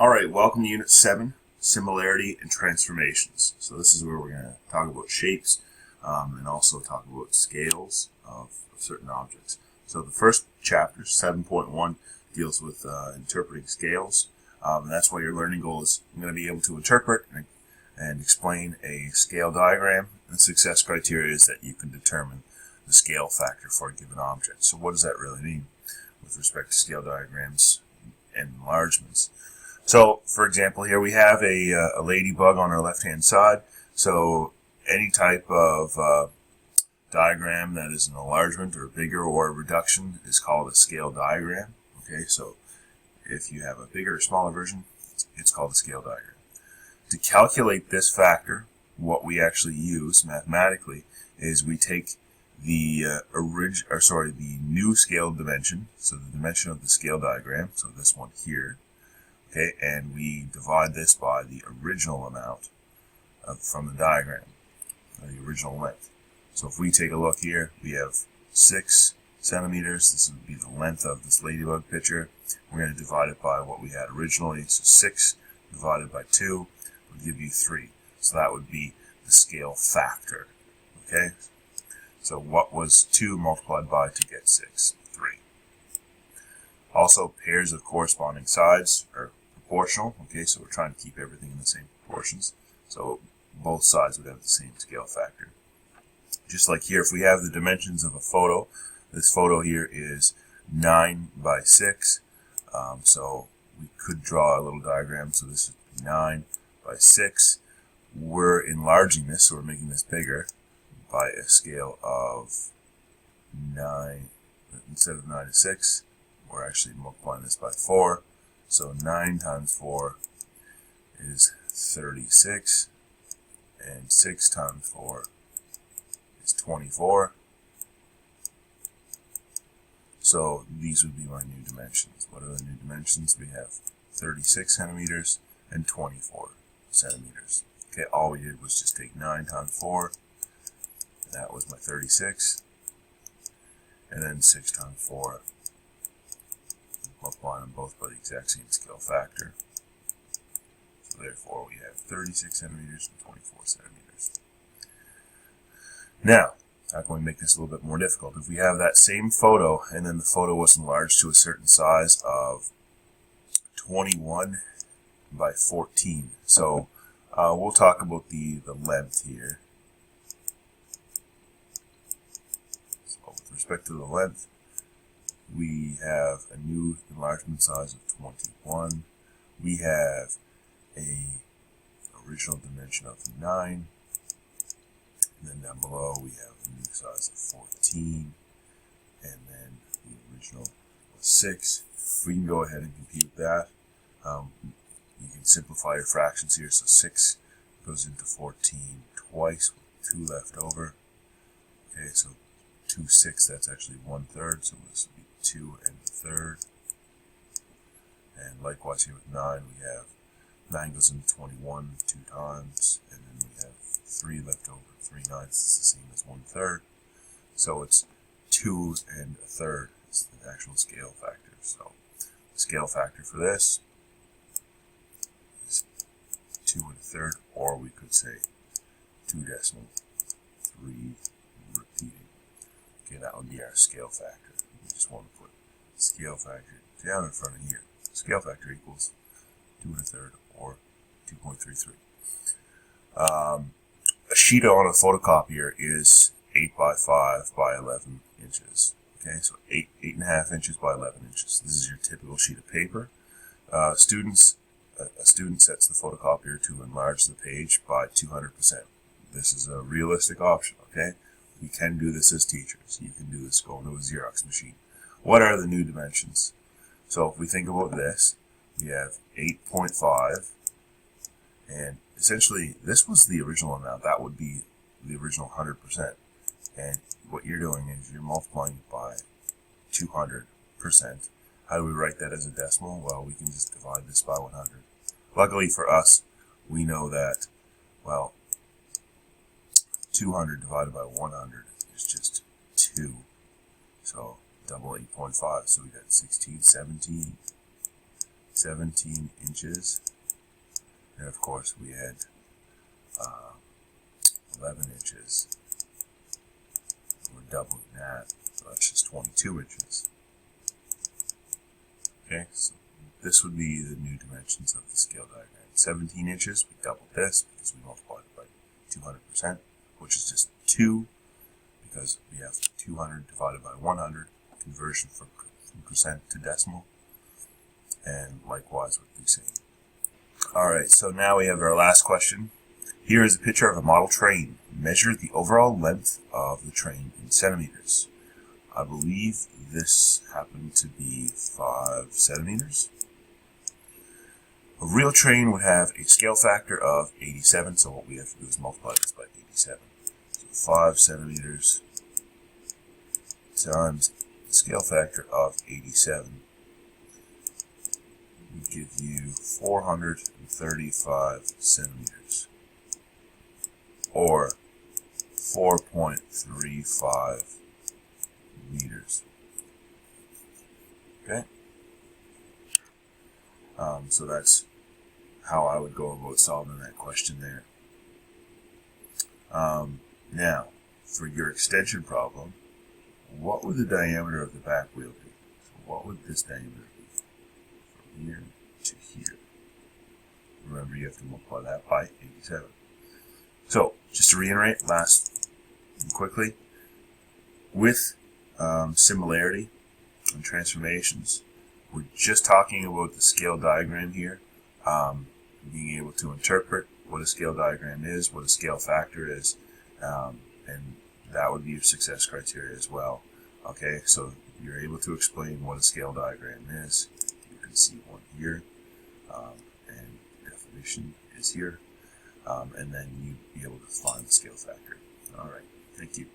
All right, welcome to Unit 7, Similarity and Transformations. So this is where we're going to talk about shapes and also talk about scales of certain objects. So the first chapter, 7.1, deals with interpreting scales. And that's why your learning goal is you're going to be able to interpret and explain a scale diagram. And success criteria is that you can determine the scale factor for a given object. So what does that really mean with respect to scale diagrams and enlargements? So, for example, here we have a ladybug on our left-hand side. So, any type of diagram that is an enlargement or bigger or a reduction is called a scale diagram. Okay, so if you have a bigger or smaller version, it's called a scale diagram. To calculate this factor, what we actually use mathematically is we take the new scale dimension, so the dimension of the scale diagram, so this one here. Okay, and we divide this by the original amount from the diagram, the original length. So if we take a look here, we have 6 centimeters. This would be the length of this ladybug picture. We're going to divide it by what we had originally. So 6 divided by 2 would give you 3. So that would be the scale factor. Okay, so what was 2 multiplied by to get 6? 3. Also, pairs of corresponding sides are proportional. Okay, so we're trying to keep everything in the same proportions. So both sides would have the same scale factor. Just like here, if we have the dimensions of a photo, this photo here is 9 by 6. So we could draw a little diagram. So this would be 9 by 6. We're enlarging this, so we're making this bigger by a scale of 9. Instead of 9 to 6, we're actually multiplying this by 4. So 9 times 4 is 36, and 6 times 4 is 24. So these would be my new dimensions. What are the new dimensions? We have 36 centimeters and 24 centimeters. Okay, all we did was just take 9 times 4, and that was my 36, and then 6 times 4. Multiplying them both by the exact same scale factor. So therefore we have 36 centimeters and 24 centimeters. Now, how can we make this a little bit more difficult? If we have that same photo and then the photo was enlarged to a certain size of 21 by 14. So we'll talk about the length here. So with respect to the length, we have a new enlargement size of 21. We have a original dimension of 9. And then down below we have a new size of 14. And then the original was 6. We can go ahead and compute that. You can simplify your fractions here. So 6 goes into 14 twice with 2 left over. Okay, so 2 6, that's actually 1/3. So this would be 2 1/3. And likewise here with 9, we have 9 goes into 21 2 times, and then we have 3 left over. 3/9 is the same as 1/3. So it's 2 1/3 is the actual scale factor. So the scale factor for this is 2 1/3, or we could say 2.3 repeating. Okay, that would be our scale factor. We just want to put scale factor down in front of here. Scale factor equals 2 1/3 or 2.33. A sheet on a photocopier is 8 by 5 by 11 inches. Okay, so 8.5 inches by 11 inches. This is your typical sheet of paper. A student sets the photocopier to enlarge the page by 200%. This is a realistic option. Okay, we can do this as teachers. You can do this going to a Xerox machine. What are the new dimensions? So if we think about this, we have 8.5, and essentially this was the original amount. That would be the original 100%. And what you're doing is you're multiplying it by 200%. How do we write that as a decimal? Well, we can just divide this by 100. Luckily for us, we know that, well, 200 divided by 100 is just 2. So double 8.5, so we got 16, 17, 17 inches. And of course we had 11 inches. We're doubling that, so that's just 22 inches. Okay, so this would be the new dimensions of the scale diagram. 17 inches, we doubled this because we multiplied it by 200%, which is just 2, because we have 200 divided by 100, conversion from percent to decimal, and likewise with the same. Alright, so now we have our last question. Here is a picture of a model train. Measure the overall length of the train in centimeters. I believe this happened to be 5 centimeters. A real train would have a scale factor of 87, so what we have to do is multiply this by 87. So 5 centimeters times the scale factor of 87 would give you 435 centimeters, or 4.35 meters. Okay? So that's how I would go about solving that question there. Now, for your extension problem, what would the diameter of the back wheel be? So what would this diameter be? From here to here. Remember, you have to multiply that by 87. So, just to reiterate, last and quickly, with similarity and transformations, we're just talking about the scale diagram here, being able to interpret what a scale diagram is, what a scale factor is, and that would be your success criteria as well. Okay, so you're able to explain what a scale diagram is. You can see one here, and definition is here, and then you'd be able to find the scale factor. All right, thank you.